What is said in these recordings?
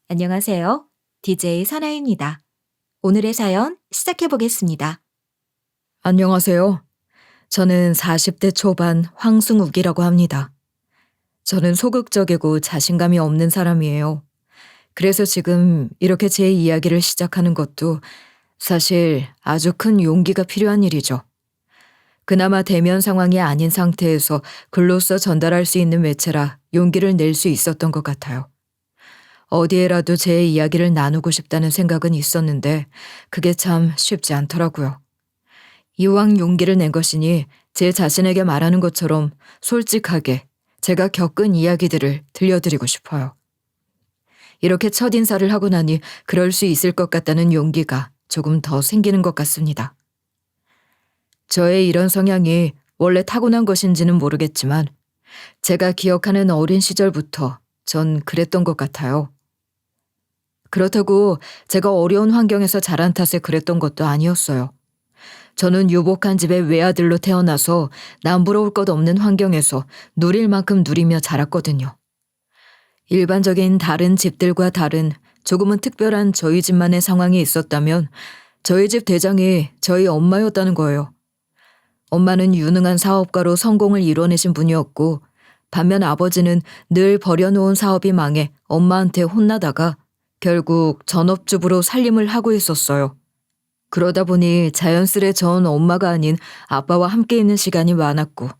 안녕하세요. DJ 선아입니다. 오늘의 사연 시작해 보겠습니다. 안녕하세요. 저는 40대 초반 황승욱이라고 합니다. 저는 소극적이고 자신감이 없는 사람이에요. 그래서 지금 이렇게 제 이야기를 시작하는 것도 사실 아주 큰 용기가 필요한 일이죠. 그나마 대면 상황이 아닌 상태에서 글로써 전달할 수 있는 매체라 용기를 낼 수 있었던 것 같아요. 어디에라도 제 이야기를 나누고 싶다는 생각은 있었는데 그게 참 쉽지 않더라고요. 이왕 용기를 낸 것이니 제 자신에게 말하는 것처럼 솔직하게 제가 겪은 이야기들을 들려드리고 싶어요. 이렇게 첫 인사를 하고 나니 그럴 수 있을 것 같다는 용기가 조금 더 생기는 것 같습니다. 저의 이런 성향이 원래 타고난 것인지는 모르겠지만 제가 기억하는 어린 시절부터 전 그랬던 것 같아요. 그렇다고 제가 어려운 환경에서 자란 탓에 그랬던 것도 아니었어요. 저는 유복한 집의 외아들로 태어나서 남부러울 것 없는 환경에서 누릴 만큼 누리며 자랐거든요. 일반적인 다른 집들과 다른 조금은 특별한 저희 집만의 상황이 있었다면 저희 집 대장이 저희 엄마였다는 거예요. 엄마는 유능한 사업가로 성공을 이뤄내신 분이었고 반면 아버지는 늘 버려놓은 사업이 망해 엄마한테 혼나다가 결국 전업주부로 살림을 하고 있었어요. 그러다 보니 자연스레 전 엄마가 아닌 아빠와 함께 있는 시간이 많았고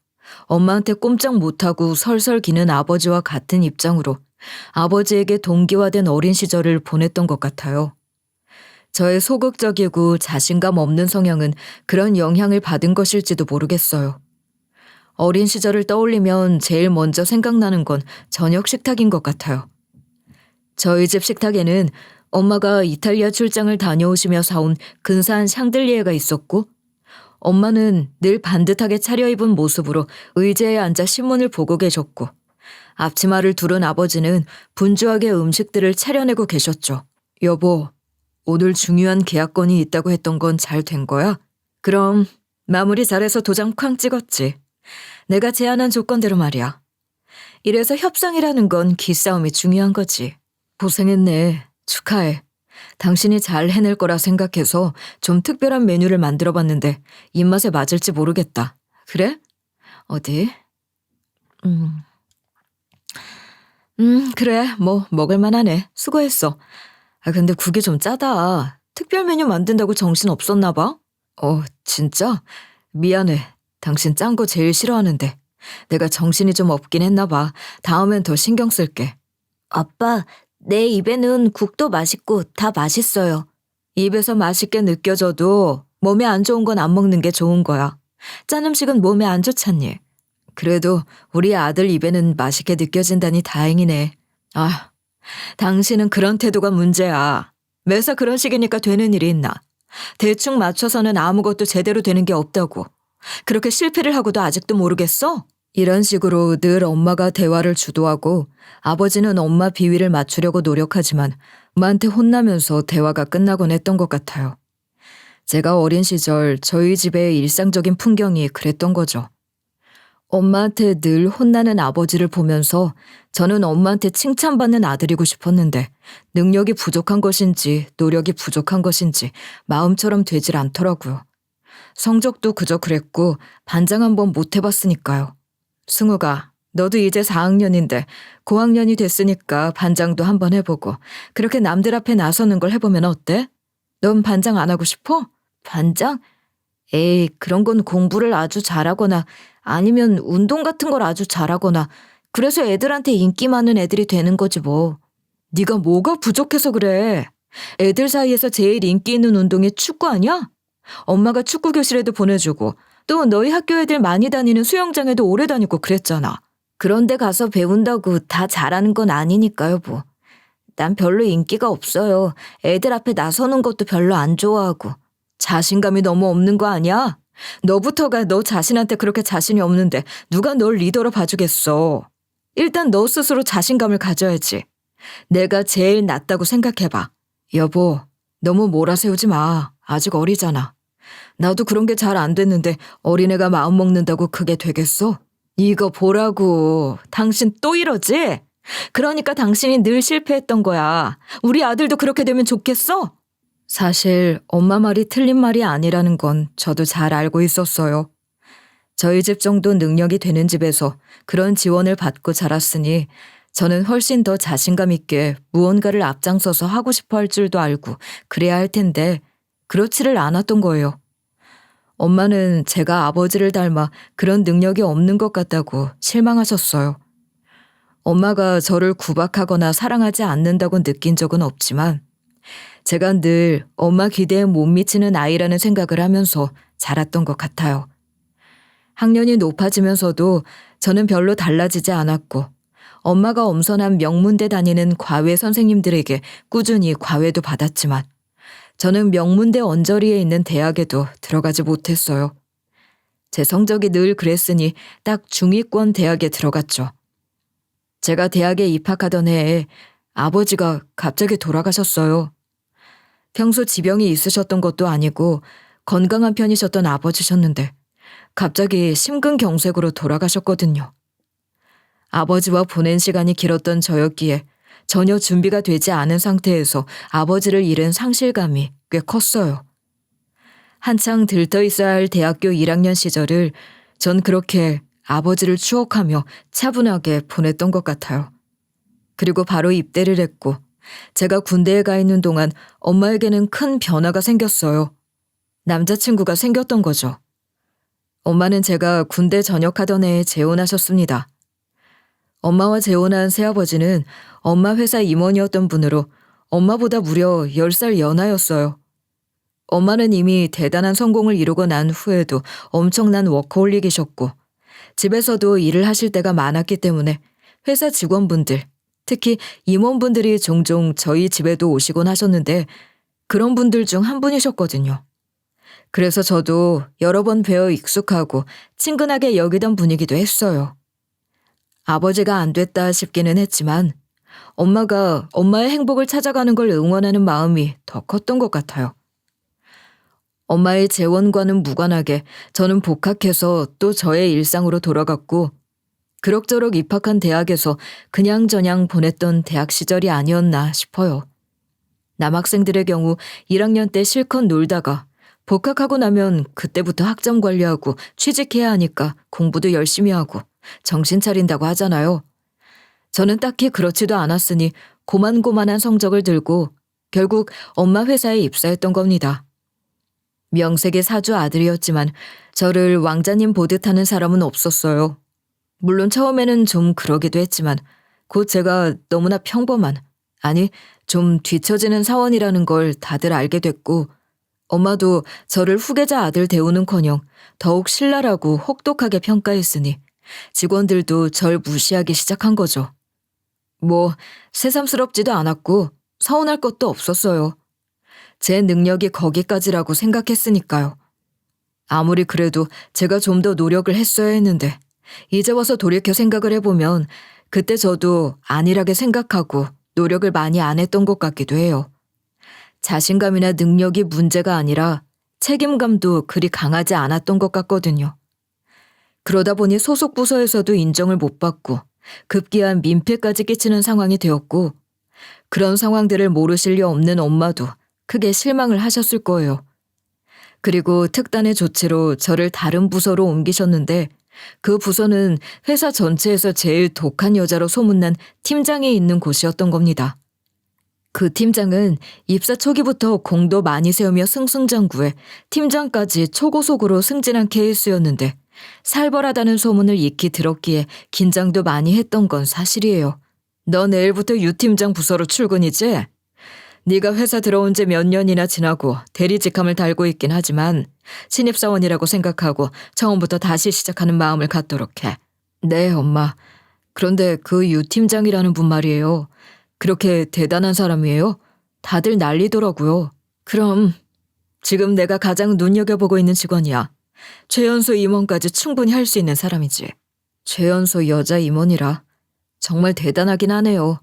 엄마한테 꼼짝 못하고 설설 기는 아버지와 같은 입장으로 아버지에게 동기화된 어린 시절을 보냈던 것 같아요. 저의 소극적이고 자신감 없는 성향은 그런 영향을 받은 것일지도 모르겠어요. 어린 시절을 떠올리면 제일 먼저 생각나는 건 저녁 식탁인 것 같아요. 저희 집 식탁에는 엄마가 이탈리아 출장을 다녀오시며 사온 근사한 샹들리에가 있었고 엄마는 늘 반듯하게 차려입은 모습으로 의자에 앉아 신문을 보고 계셨고 앞치마를 두른 아버지는 분주하게 음식들을 차려내고 계셨죠. 여보, 오늘 중요한 계약건이 있다고 했던 건 잘 된 거야? 그럼 마무리 잘해서 도장 쾅 찍었지. 내가 제안한 조건대로 말이야. 이래서 협상이라는 건 기싸움이 중요한 거지. 고생했네. 축하해. 당신이 잘 해낼 거라 생각해서 좀 특별한 메뉴를 만들어 봤는데 입맛에 맞을지 모르겠다. 그래? 어디? 그래. 뭐 먹을 만하네. 수고했어. 근데 국이 좀 짜다. 특별 메뉴 만든다고 정신 없었나 봐? 진짜? 미안해. 당신 짠 거 제일 싫어하는데. 내가 정신이 좀 없긴 했나 봐. 다음엔 더 신경 쓸게. 아빠, 내 입에는 국도 맛있고 다 맛있어요. 입에서 맛있게 느껴져도 몸에 안 좋은 건 안 먹는 게 좋은 거야. 짠 음식은 몸에 안 좋잖니. 그래도 우리 아들 입에는 맛있게 느껴진다니 다행이네. 아, 당신은 그런 태도가 문제야. 매사 그런 식이니까 되는 일이 있나. 대충 맞춰서는 아무것도 제대로 되는 게 없다고. 그렇게 실패를 하고도 아직도 모르겠어? 이런 식으로 늘 엄마가 대화를 주도하고 아버지는 엄마 비위를 맞추려고 노력하지만 엄마한테 혼나면서 대화가 끝나곤 했던 것 같아요. 제가 어린 시절 저희 집의 일상적인 풍경이 그랬던 거죠. 엄마한테 늘 혼나는 아버지를 보면서 저는 엄마한테 칭찬받는 아들이고 싶었는데 능력이 부족한 것인지 노력이 부족한 것인지 마음처럼 되질 않더라고요. 성적도 그저 그랬고 반장 한번 못 해봤으니까요. 승우가 너도 이제 4학년인데 고학년이 됐으니까 반장도 한번 해보고 그렇게 남들 앞에 나서는 걸 해보면 어때? 넌 반장 안 하고 싶어? 반장? 에이, 그런 건 공부를 아주 잘하거나 아니면 운동 같은 걸 아주 잘하거나 그래서 애들한테 인기 많은 애들이 되는 거지 뭐. 네가 뭐가 부족해서 그래? 애들 사이에서 제일 인기 있는 운동이 축구 아니야? 엄마가 축구 교실에도 보내주고 또 너희 학교 애들 많이 다니는 수영장에도 오래 다니고 그랬잖아. 그런데 가서 배운다고 다 잘하는 건 아니니까요, 뭐. 난 별로 인기가 없어요. 애들 앞에 나서는 것도 별로 안 좋아하고. 자신감이 너무 없는 거 아니야? 너부터가 너 자신한테 그렇게 자신이 없는데 누가 널 리더로 봐주겠어. 일단 너 스스로 자신감을 가져야지. 내가 제일 낫다고 생각해봐. 여보, 너무 몰아세우지 마. 아직 어리잖아. 나도 그런 게 잘 안 됐는데 어린애가 마음 먹는다고 그게 되겠어? 이거 보라고. 당신 또 이러지? 그러니까 당신이 늘 실패했던 거야. 우리 아들도 그렇게 되면 좋겠어? 사실 엄마 말이 틀린 말이 아니라는 건 저도 잘 알고 있었어요. 저희 집 정도 능력이 되는 집에서 그런 지원을 받고 자랐으니 저는 훨씬 더 자신감 있게 무언가를 앞장서서 하고 싶어 할 줄도 알고 그래야 할 텐데 그렇지를 않았던 거예요. 엄마는 제가 아버지를 닮아 그런 능력이 없는 것 같다고 실망하셨어요. 엄마가 저를 구박하거나 사랑하지 않는다고 느낀 적은 없지만 제가 늘 엄마 기대에 못 미치는 아이라는 생각을 하면서 자랐던 것 같아요. 학년이 높아지면서도 저는 별로 달라지지 않았고 엄마가 엄선한 명문대 다니는 과외 선생님들에게 꾸준히 과외도 받았지만 저는 명문대 언저리에 있는 대학에도 들어가지 못했어요. 제 성적이 늘 그랬으니 딱 중위권 대학에 들어갔죠. 제가 대학에 입학하던 해에 아버지가 갑자기 돌아가셨어요. 평소 지병이 있으셨던 것도 아니고 건강한 편이셨던 아버지셨는데 갑자기 심근경색으로 돌아가셨거든요. 아버지와 보낸 시간이 길었던 저였기에 전혀 준비가 되지 않은 상태에서 아버지를 잃은 상실감이 꽤 컸어요. 한창 들떠 있어야 할 대학교 1학년 시절을 전 그렇게 아버지를 추억하며 차분하게 보냈던 것 같아요. 그리고 바로 입대를 했고 제가 군대에 가 있는 동안 엄마에게는 큰 변화가 생겼어요. 남자친구가 생겼던 거죠. 엄마는 제가 군대 전역하던 해에 재혼하셨습니다. 엄마와 재혼한 새아버지는 엄마 회사 임원이었던 분으로 엄마보다 무려 10살 연하였어요. 엄마는 이미 대단한 성공을 이루고 난 후에도 엄청난 워커홀릭이셨고 집에서도 일을 하실 때가 많았기 때문에 회사 직원분들, 특히 임원분들이 종종 저희 집에도 오시곤 하셨는데 그런 분들 중 한 분이셨거든요. 그래서 저도 여러 번 뵈어 익숙하고 친근하게 여기던 분이기도 했어요. 아버지가 안 됐다 싶기는 했지만 엄마가 엄마의 행복을 찾아가는 걸 응원하는 마음이 더 컸던 것 같아요. 엄마의 재혼과는 무관하게 저는 복학해서 또 저의 일상으로 돌아갔고 그럭저럭 입학한 대학에서 그냥저냥 보냈던 대학 시절이 아니었나 싶어요. 남학생들의 경우 1학년 때 실컷 놀다가 복학하고 나면 그때부터 학점 관리하고 취직해야 하니까 공부도 열심히 하고 정신 차린다고 하잖아요. 저는 딱히 그렇지도 않았으니 고만고만한 성적을 들고 결국 엄마 회사에 입사했던 겁니다. 명색의 사주 아들이었지만 저를 왕자님 보듯 하는 사람은 없었어요. 물론 처음에는 좀 그러기도 했지만 곧 제가 너무나 평범한, 아니 좀 뒤처지는 사원이라는 걸 다들 알게 됐고 엄마도 저를 후계자 아들 대우는커녕 더욱 신랄하고 혹독하게 평가했으니 직원들도 절 무시하기 시작한 거죠. 뭐 새삼스럽지도 않았고 서운할 것도 없었어요. 제 능력이 거기까지라고 생각했으니까요. 아무리 그래도 제가 좀 더 노력을 했어야 했는데 이제 와서 돌이켜 생각을 해보면 그때 저도 안일하게 생각하고 노력을 많이 안 했던 것 같기도 해요. 자신감이나 능력이 문제가 아니라 책임감도 그리 강하지 않았던 것 같거든요. 그러다 보니 소속 부서에서도 인정을 못 받고 급기야 민폐까지 끼치는 상황이 되었고 그런 상황들을 모르실 리 없는 엄마도 크게 실망을 하셨을 거예요. 그리고 특단의 조치로 저를 다른 부서로 옮기셨는데 그 부서는 회사 전체에서 제일 독한 여자로 소문난 팀장이 있는 곳이었던 겁니다. 그 팀장은 입사 초기부터 공도 많이 세우며 승승장구해 팀장까지 초고속으로 승진한 케이스였는데 살벌하다는 소문을 익히 들었기에 긴장도 많이 했던 건 사실이에요. 너 내일부터 유 팀장 부서로 출근이지? 네가 회사 들어온 지 몇 년이나 지나고 대리직함을 달고 있긴 하지만 신입사원이라고 생각하고 처음부터 다시 시작하는 마음을 갖도록 해. 네, 엄마. 그런데 그 유 팀장이라는 분 말이에요. 그렇게 대단한 사람이에요? 다들 난리더라고요. 그럼 지금 내가 가장 눈여겨보고 있는 직원이야. 최연소 임원까지 충분히 할 수 있는 사람이지. 최연소 여자 임원이라 정말 대단하긴 하네요.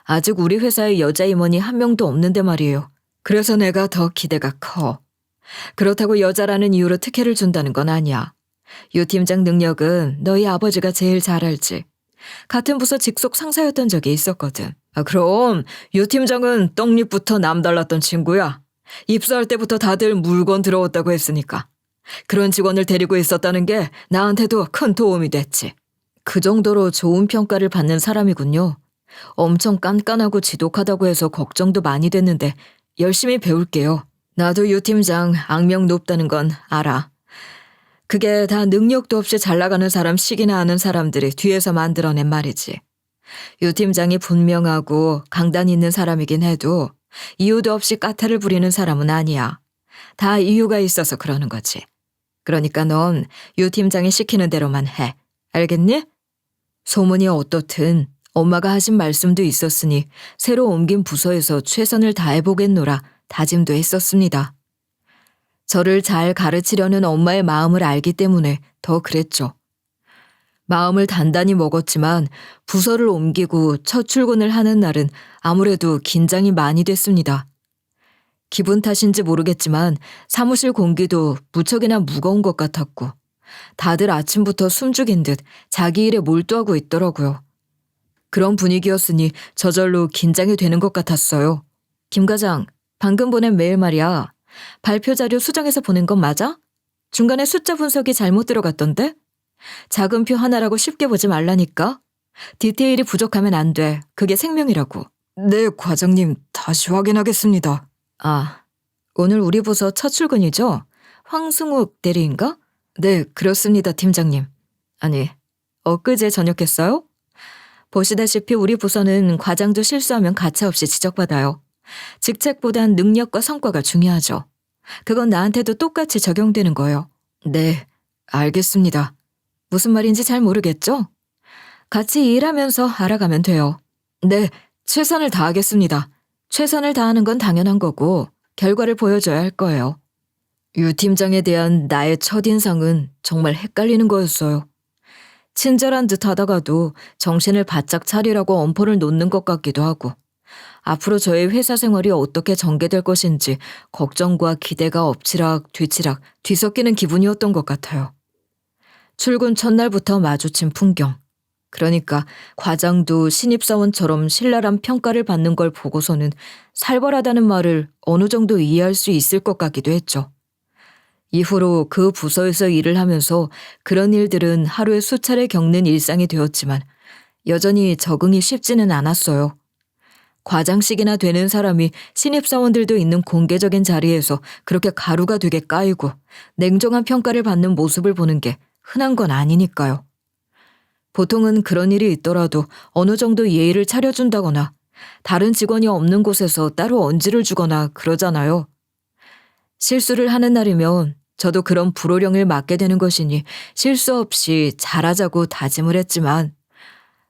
아직 우리 회사에 여자 임원이 한 명도 없는데 말이에요. 그래서 내가 더 기대가 커. 그렇다고 여자라는 이유로 특혜를 준다는 건 아니야. 유 팀장 능력은 너희 아버지가 제일 잘 알지. 같은 부서 직속 상사였던 적이 있었거든. 그럼 유 팀장은 떡잎부터 남달랐던 친구야. 입사할 때부터 다들 물건 들어왔다고 했으니까. 그런 직원을 데리고 있었다는 게 나한테도 큰 도움이 됐지. 그 정도로 좋은 평가를 받는 사람이군요. 엄청 깐깐하고 지독하다고 해서 걱정도 많이 됐는데 열심히 배울게요. 나도 유 팀장 악명 높다는 건 알아. 그게 다 능력도 없이 잘 나가는 사람 식이나 하는 사람들이 뒤에서 만들어낸 말이지. 유 팀장이 분명하고 강단 있는 사람이긴 해도 이유도 없이 까탈을 부리는 사람은 아니야. 다 이유가 있어서 그러는 거지. 그러니까 넌 유 팀장이 시키는 대로만 해. 알겠니? 소문이 어떻든 엄마가 하신 말씀도 있었으니 새로 옮긴 부서에서 최선을 다해보겠노라 다짐도 했었습니다. 저를 잘 가르치려는 엄마의 마음을 알기 때문에 더 그랬죠. 마음을 단단히 먹었지만 부서를 옮기고 첫 출근을 하는 날은 아무래도 긴장이 많이 됐습니다. 기분 탓인지 모르겠지만 사무실 공기도 무척이나 무거운 것 같았고 다들 아침부터 숨죽인 듯 자기 일에 몰두하고 있더라고요. 그런 분위기였으니 저절로 긴장이 되는 것 같았어요. 김 과장, 방금 보낸 메일 말이야. 발표 자료 수정해서 보낸 건 맞아? 중간에 숫자 분석이 잘못 들어갔던데? 작은 표 하나라고 쉽게 보지 말라니까. 디테일이 부족하면 안 돼. 그게 생명이라고. 네, 과장님. 다시 확인하겠습니다. 오늘 우리 부서 첫 출근이죠? 황승욱 대리인가? 네, 그렇습니다, 팀장님. 아니, 엊그제 전역했어요? 보시다시피 우리 부서는 과장도 실수하면 가차없이 지적받아요. 직책보단 능력과 성과가 중요하죠. 그건 나한테도 똑같이 적용되는 거예요. 네, 알겠습니다. 무슨 말인지 잘 모르겠죠? 같이 일하면서 알아가면 돼요. 네, 최선을 다하겠습니다. 최선을 다하는 건 당연한 거고 결과를 보여줘야 할 거예요. 유 팀장에 대한 나의 첫인상은 정말 헷갈리는 거였어요. 친절한 듯 하다가도 정신을 바짝 차리라고 엄포를 놓는 것 같기도 하고 앞으로 저의 회사 생활이 어떻게 전개될 것인지 걱정과 기대가 엎치락 뒤치락 뒤섞이는 기분이었던 것 같아요. 출근 첫날부터 마주친 풍경. 그러니까 과장도 신입사원처럼 신랄한 평가를 받는 걸 보고서는 살벌하다는 말을 어느 정도 이해할 수 있을 것 같기도 했죠. 이후로 그 부서에서 일을 하면서 그런 일들은 하루에 수차례 겪는 일상이 되었지만 여전히 적응이 쉽지는 않았어요. 과장식이나 되는 사람이 신입사원들도 있는 공개적인 자리에서 그렇게 가루가 되게 까이고 냉정한 평가를 받는 모습을 보는 게 흔한 건 아니니까요. 보통은 그런 일이 있더라도 어느 정도 예의를 차려준다거나 다른 직원이 없는 곳에서 따로 언지를 주거나 그러잖아요. 실수를 하는 날이면 저도 그런 불호령을 맞게 되는 것이니 실수 없이 잘하자고 다짐을 했지만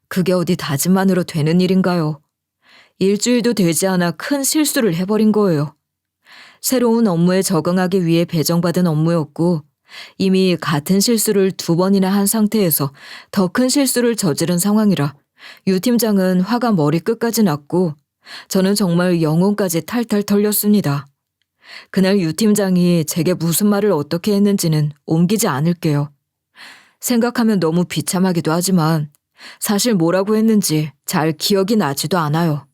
그게 어디 다짐만으로 되는 일인가요? 일주일도 되지 않아 큰 실수를 해버린 거예요. 새로운 업무에 적응하기 위해 배정받은 업무였고 이미 같은 실수를 2번이나 한 상태에서 더 큰 실수를 저지른 상황이라 유 팀장은 화가 머리끝까지 났고 저는 정말 영혼까지 탈탈 털렸습니다. 그날 유 팀장이 제게 무슨 말을 어떻게 했는지는 옮기지 않을게요. 생각하면 너무 비참하기도 하지만 사실 뭐라고 했는지 잘 기억이 나지도 않아요.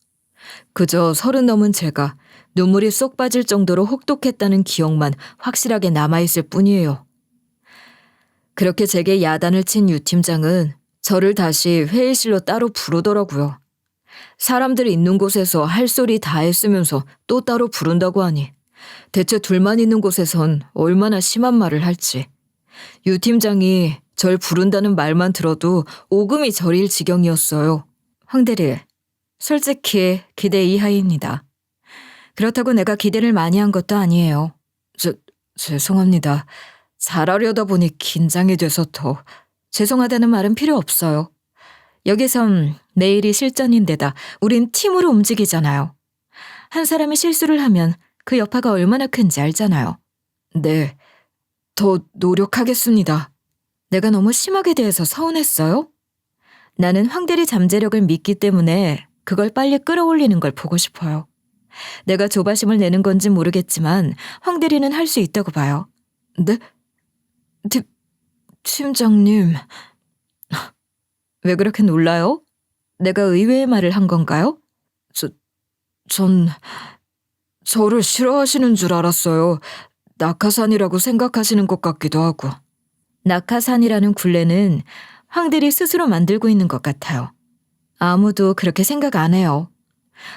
그저 30 넘은 제가 눈물이 쏙 빠질 정도로 혹독했다는 기억만 확실하게 남아있을 뿐이에요. 그렇게 제게 야단을 친 유 팀장은 저를 다시 회의실로 따로 부르더라고요. 사람들이 있는 곳에서 할 소리 다 했으면서 또 따로 부른다고 하니 대체 둘만 있는 곳에선 얼마나 심한 말을 할지. 유 팀장이 절 부른다는 말만 들어도 오금이 저릴 지경이었어요. 황 대리, 솔직히 기대 이하입니다. 그렇다고 내가 기대를 많이 한 것도 아니에요. 죄송합니다. 잘하려다 보니 긴장이 돼서 더. 죄송하다는 말은 필요 없어요. 여기선 내일이 실전인데다 우린 팀으로 움직이잖아요. 한 사람이 실수를 하면 그 여파가 얼마나 큰지 알잖아요. 네, 더 노력하겠습니다. 내가 너무 심하게 대해서 서운했어요? 나는 황 대리 잠재력을 믿기 때문에 그걸 빨리 끌어올리는 걸 보고 싶어요. 내가 조바심을 내는 건지 모르겠지만 황 대리는 할 수 있다고 봐요. 네? 팀장님. 왜 그렇게 놀라요? 내가 의외의 말을 한 건가요? 전 저를 싫어하시는 줄 알았어요. 낙하산이라고 생각하시는 것 같기도 하고. 낙하산이라는 굴레는 황들이 스스로 만들고 있는 것 같아요. 아무도 그렇게 생각 안 해요.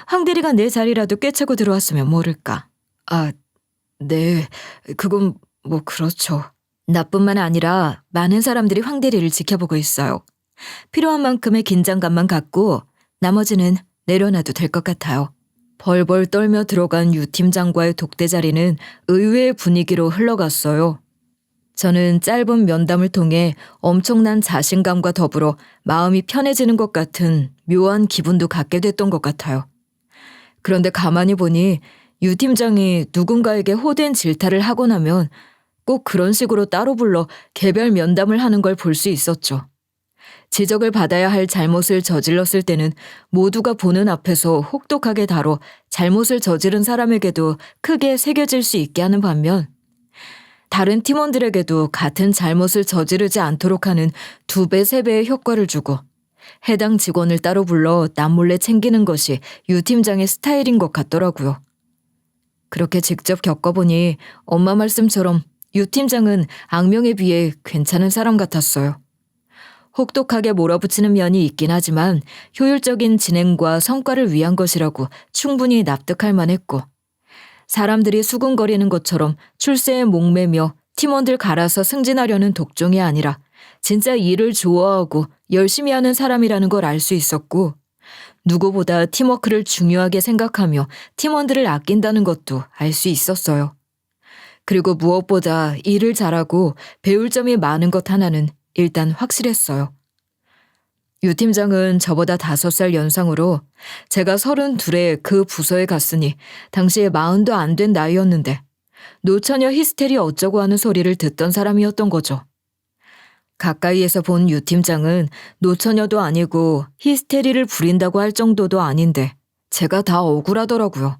황대리가 내 자리라도 꿰차고 들어왔으면 모를까. 아, 네. 그건 뭐 그렇죠. 나뿐만 아니라 많은 사람들이 황대리를 지켜보고 있어요. 필요한 만큼의 긴장감만 갖고 나머지는 내려놔도 될 것 같아요. 벌벌 떨며 들어간 유 팀장과의 독대 자리는 의외의 분위기로 흘러갔어요. 저는 짧은 면담을 통해 엄청난 자신감과 더불어 마음이 편해지는 것 같은 묘한 기분도 갖게 됐던 것 같아요. 그런데 가만히 보니 유 팀장이 누군가에게 호된 질타를 하고 나면 꼭 그런 식으로 따로 불러 개별 면담을 하는 걸 볼 수 있었죠. 지적을 받아야 할 잘못을 저질렀을 때는 모두가 보는 앞에서 혹독하게 다뤄 잘못을 저지른 사람에게도 크게 새겨질 수 있게 하는 반면 다른 팀원들에게도 같은 잘못을 저지르지 않도록 하는 2배, 3배의 효과를 주고 해당 직원을 따로 불러 남몰래 챙기는 것이 유 팀장의 스타일인 것 같더라고요. 그렇게 직접 겪어보니 엄마 말씀처럼 유 팀장은 악명에 비해 괜찮은 사람 같았어요. 혹독하게 몰아붙이는 면이 있긴 하지만 효율적인 진행과 성과를 위한 것이라고 충분히 납득할 만했고 사람들이 수군거리는 것처럼 출세에 목매며 팀원들 갈아서 승진하려는 독종이 아니라 진짜 일을 좋아하고 열심히 하는 사람이라는 걸 알 수 있었고 누구보다 팀워크를 중요하게 생각하며 팀원들을 아낀다는 것도 알 수 있었어요. 그리고 무엇보다 일을 잘하고 배울 점이 많은 것 하나는 일단 확실했어요. 유 팀장은 저보다 5살 연상으로 제가 32에 그 부서에 갔으니 당시에 40도 안 된 나이였는데 노처녀 히스테리 어쩌고 하는 소리를 듣던 사람이었던 거죠. 가까이에서 본 유 팀장은 노처녀도 아니고 히스테리를 부린다고 할 정도도 아닌데 제가 다 억울하더라고요.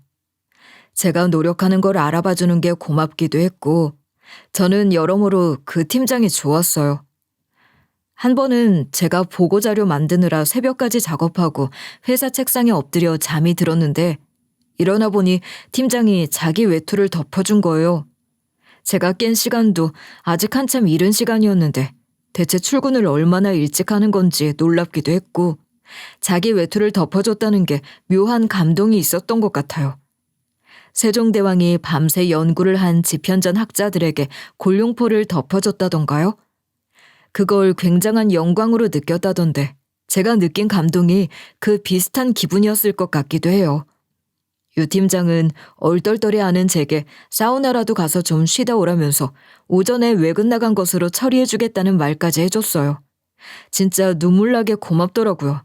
제가 노력하는 걸 알아봐주는 게 고맙기도 했고 저는 여러모로 그 팀장이 좋았어요. 한 번은 제가 보고자료 만드느라 새벽까지 작업하고 회사 책상에 엎드려 잠이 들었는데 일어나 보니 팀장이 자기 외투를 덮어준 거예요. 제가 깬 시간도 아직 한참 이른 시간이었는데 대체 출근을 얼마나 일찍 하는 건지 놀랍기도 했고 자기 외투를 덮어줬다는 게 묘한 감동이 있었던 것 같아요. 세종대왕이 밤새 연구를 한 집현전 학자들에게 골룡포를 덮어줬다던가요? 그걸 굉장한 영광으로 느꼈다던데 제가 느낀 감동이 그 비슷한 기분이었을 것 같기도 해요. 유 팀장은 얼떨떨해하는 제게 사우나라도 가서 좀 쉬다 오라면서 오전에 외근 나간 것으로 처리해주겠다는 말까지 해줬어요. 진짜 눈물나게 고맙더라고요.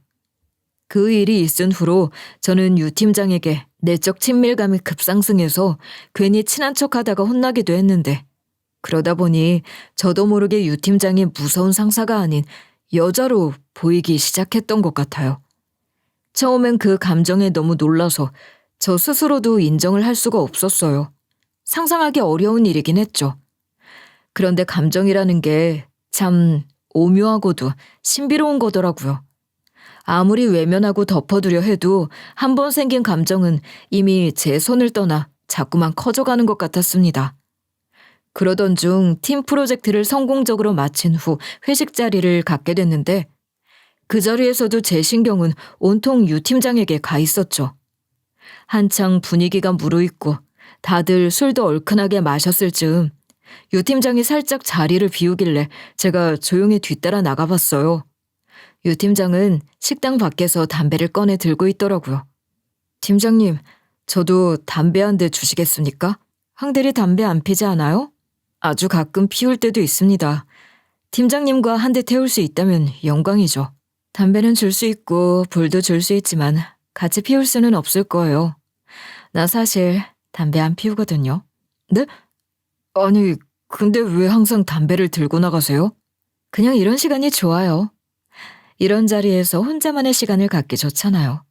그 일이 있은 후로 저는 유 팀장에게 내적 친밀감이 급상승해서 괜히 친한 척하다가 혼나기도 했는데 그러다 보니 저도 모르게 유 팀장이 무서운 상사가 아닌 여자로 보이기 시작했던 것 같아요. 처음엔 그 감정에 너무 놀라서 저 스스로도 인정을 할 수가 없었어요. 상상하기 어려운 일이긴 했죠. 그런데 감정이라는 게 참 오묘하고도 신비로운 거더라고요. 아무리 외면하고 덮어두려 해도 한 번 생긴 감정은 이미 제 손을 떠나 자꾸만 커져가는 것 같았습니다. 그러던 중 팀 프로젝트를 성공적으로 마친 후 회식 자리를 갖게 됐는데 그 자리에서도 제 신경은 온통 유 팀장에게 가 있었죠. 한창 분위기가 무르익고 다들 술도 얼큰하게 마셨을 즈음 유 팀장이 살짝 자리를 비우길래 제가 조용히 뒤따라 나가봤어요. 유 팀장은 식당 밖에서 담배를 꺼내 들고 있더라고요. 팀장님, 저도 담배 한 대 주시겠습니까? 황대리 담배 안 피지 않아요? 아주 가끔 피울 때도 있습니다. 팀장님과 한 대 태울 수 있다면 영광이죠. 담배는 줄 수 있고 불도 줄 수 있지만 같이 피울 수는 없을 거예요. 나 사실 담배 안 피우거든요. 네? 아니, 근데 왜 항상 담배를 들고 나가세요? 그냥 이런 시간이 좋아요. 이런 자리에서 혼자만의 시간을 갖기 좋잖아요.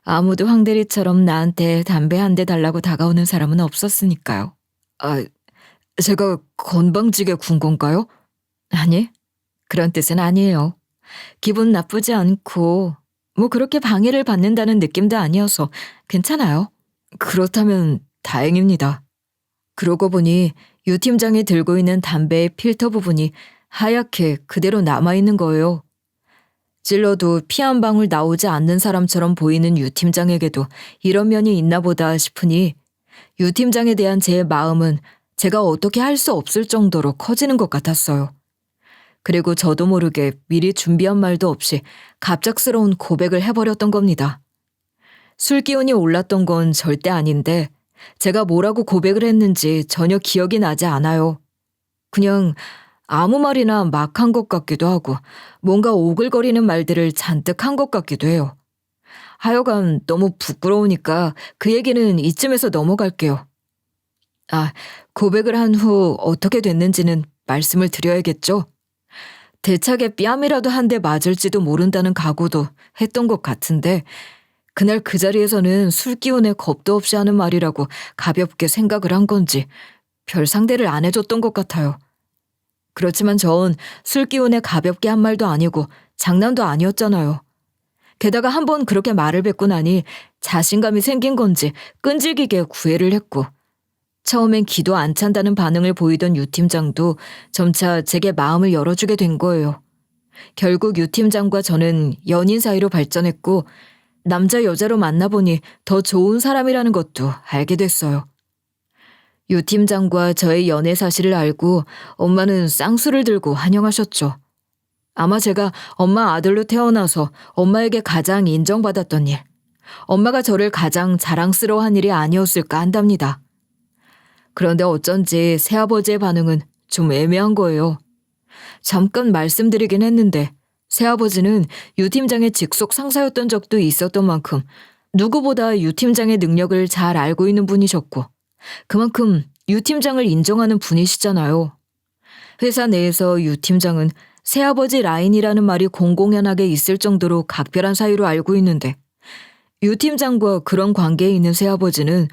아무도 황대리처럼 나한테 담배 한 대 달라고 다가오는 사람은 없었으니까요. 아, 제가 건방지게 군 건가요? 아니, 그런 뜻은 아니에요. 기분 나쁘지 않고 뭐 그렇게 방해를 받는다는 느낌도 아니어서 괜찮아요. 그렇다면 다행입니다. 그러고 보니 유 팀장이 들고 있는 담배의 필터 부분이 하얗게 그대로 남아있는 거예요. 찔러도 피 한 방울 나오지 않는 사람처럼 보이는 유 팀장에게도 이런 면이 있나 보다 싶으니 유 팀장에 대한 제 마음은 제가 어떻게 할 수 없을 정도로 커지는 것 같았어요. 그리고 저도 모르게 미리 준비한 말도 없이 갑작스러운 고백을 해버렸던 겁니다. 술 기운이 올랐던 건 절대 아닌데 제가 뭐라고 고백을 했는지 전혀 기억이 나지 않아요. 그냥 아무 말이나 막 한 것 같기도 하고 뭔가 오글거리는 말들을 잔뜩 한 것 같기도 해요. 하여간 너무 부끄러우니까 그 얘기는 이쯤에서 넘어갈게요. 고백을 한 후 어떻게 됐는지는 말씀을 드려야겠죠? 대차게 뺨이라도 한 대 맞을지도 모른다는 각오도 했던 것 같은데 그날 그 자리에서는 술 기운에 겁도 없이 하는 말이라고 가볍게 생각을 한 건지 별 상대를 안 해줬던 것 같아요. 그렇지만 전 술 기운에 가볍게 한 말도 아니고 장난도 아니었잖아요. 게다가 한번 그렇게 말을 뱉고 나니 자신감이 생긴 건지 끈질기게 구애를 했고 처음엔 기도 안 찬다는 반응을 보이던 유 팀장도 점차 제게 마음을 열어주게 된 거예요. 결국 유 팀장과 저는 연인 사이로 발전했고 남자 여자로 만나보니 더 좋은 사람이라는 것도 알게 됐어요. 유 팀장과 저의 연애 사실을 알고 엄마는 쌍수를 들고 환영하셨죠. 아마 제가 엄마 아들로 태어나서 엄마에게 가장 인정받았던 일, 엄마가 저를 가장 자랑스러워한 일이 아니었을까 한답니다. 그런데 어쩐지 새아버지의 반응은 좀 애매한 거예요. 잠깐 말씀드리긴 했는데 새아버지는 유 팀장의 직속 상사였던 적도 있었던 만큼 누구보다 유 팀장의 능력을 잘 알고 있는 분이셨고 그만큼 유 팀장을 인정하는 분이시잖아요. 회사 내에서 유 팀장은 새아버지 라인이라는 말이 공공연하게 있을 정도로 각별한 사이로 알고 있는데 유 팀장과 그런 관계에 있는 새아버지는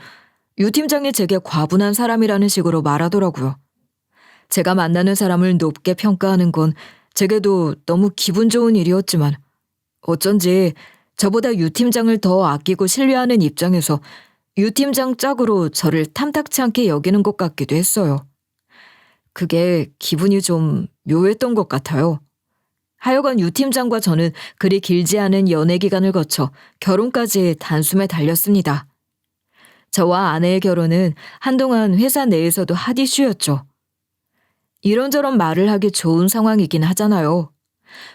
유 팀장이 제게 과분한 사람이라는 식으로 말하더라고요. 제가 만나는 사람을 높게 평가하는 건 제게도 너무 기분 좋은 일이었지만 어쩐지 저보다 유 팀장을 더 아끼고 신뢰하는 입장에서 유 팀장 짝으로 저를 탐탁치 않게 여기는 것 같기도 했어요. 그게 기분이 좀 묘했던 것 같아요. 하여간 유 팀장과 저는 그리 길지 않은 연애 기간을 거쳐 결혼까지 단숨에 달렸습니다. 저와 아내의 결혼은 한동안 회사 내에서도 핫 이슈였죠. 이런저런 말을 하기 좋은 상황이긴 하잖아요.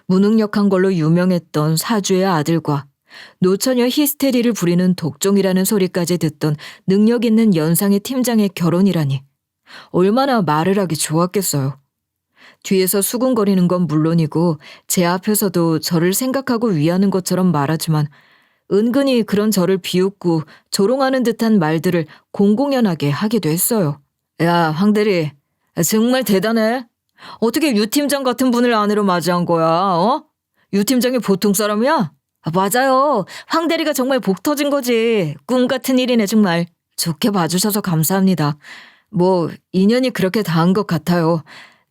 무능력한 걸로 유명했던 사주의 아들과 노처녀 히스테리를 부리는 독종이라는 소리까지 듣던 능력 있는 연상의 팀장의 결혼이라니 얼마나 말을 하기 좋았겠어요. 뒤에서 수군거리는 건 물론이고 제 앞에서도 저를 생각하고 위하는 것처럼 말하지만 은근히 그런 저를 비웃고 조롱하는 듯한 말들을 공공연하게 하기도 했어요. 야, 황대리, 정말 대단해. 어떻게 유 팀장 같은 분을 아내로 맞이한 거야, 어? 유 팀장이 보통 사람이야? 맞아요. 황대리가 정말 복 터진 거지. 꿈 같은 일이네, 정말. 좋게 봐주셔서 감사합니다. 뭐, 인연이 그렇게 닿은 것 같아요.